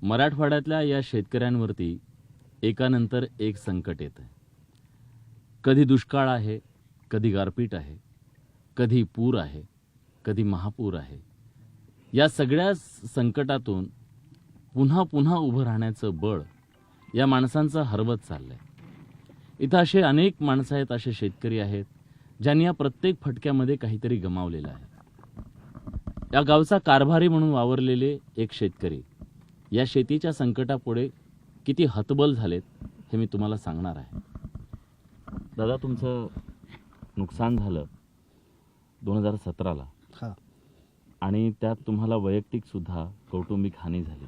मराठवाड्यातल्या या शेतकऱ्यांवरती एकानंतर एक संकट येतं. कधी दुष्काळ आहे, कधी गारपीट आहे, कधी पूर आहे, कधी महापूर आहे. या सगळ्या संकटातून पुन्हा पुन्हा उभं राहण्याचं बळ या माणसांचं हरवत चाललंय. इथं असे अनेक माणसं आहेत, असे शेतकरी आहेत ज्यांनी या प्रत्येक फटक्यामध्ये काहीतरी गमावलेलं आहे. या गावचा कारभारी म्हणून वावरलेले एक शेतकरी या शेतीच्या संकटापुढे किती हतबल झालेत हे मी तुम्हाला सांगणार आहे. दादा, तुमचं नुकसान झालं 2017ला. हा, आणि त्यात तुम्हाला वैयक्तिक सुद्धा कौटुंबिक हानी झाली.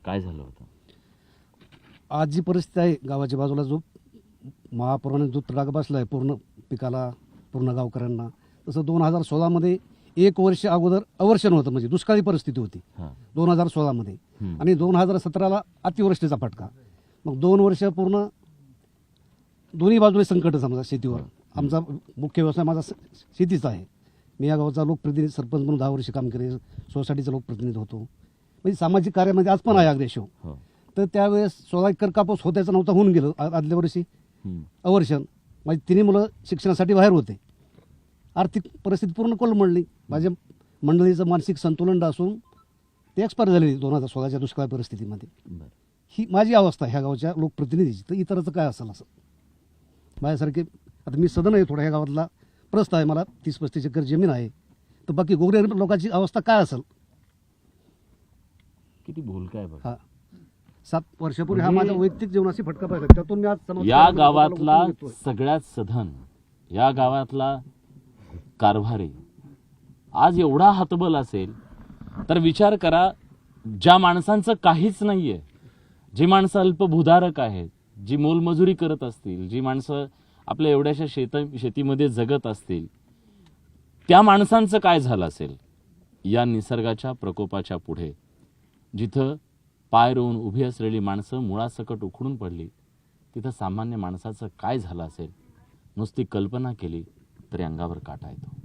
काय झालं होतं? आज जी परिस्थिती आहे गावाच्या बाजूला जो महापुराने जो तडाखा बसला आहे पूर्ण पिकाला, पूर्ण गावकऱ्यांना, तसं 2016मध्ये एक वर्ष अगोदर अवर्षण होतं, म्हणजे दुष्काळी परिस्थिती होती 2016मध्ये. आणि 2017ला अतिवृष्टीचा फटका. मग 2 वर्ष पूर्ण दोन्ही बाजूने संकट समजा शेतीवर. आमचा मुख्य व्यवसाय माझा शेतीचा आहे. मी या गावाचा लोकप्रतिनिधी, सरपंच म्हणून 10 वर्ष काम केले, सोसायटीचा लोकप्रतिनिधी होतो, म्हणजे सामाजिक कार्यामध्ये आज पण आहे अग्रेशिव. तर त्यावेळेस 16 एकर कापूस होत्याचा नव्हता, होऊन गेलं आदल्या वर्षी अवर्षण. माझी 3 मुलं शिक्षणासाठी बाहेर होते. आर्थिक परिस्थिती पूर्ण कोलमडली. माझ्या मंडळीचं मानसिक संतुलन असून ते एक्सपायर झाले 2016च्या दुष्काळ परिस्थितीमध्ये. ही माझी अवस्था आहे ह्या गावच्या लोकप्रतिनिधीची. तर इतरचं काय असेल असं माझ्यासारखे. आता मी सदन आहे थोडा ह्या गावातला, प्रस्थ आहे, मला 30-35 एकर जमीन आहे. तर बाकी गोगरे लोकांची अवस्था काय असेल? किती भूल काय बघा. हा, 7 वर्षापूर्वी हा माझा वैयक्तिक जीवनाशी फटका पाहिजे. त्यातून मी आज या गावातला सगळ्यात सधन, या गावातला कारभारी आज एवढा हतबल असेल तर विचार करा, ज्या माणसांचं काहीच नाहीये, जी माणसं अल्पभूधारक आहेत, जी मोलमजुरी करत असतील, जी माणसं आपल्या एवढ्याशा शेतीमध्ये जगत असतील, त्या माणसांचं काय झालं असेल या निसर्गाच्या प्रकोपाच्या पुढे. जिथं पाय रोवून उभी असलेली माणसं मुळासकट उखडून पडली, तिथं सामान्य माणसाचं काय झालं असेल नुसती कल्पना केली तरी अंगावर काटा येतो.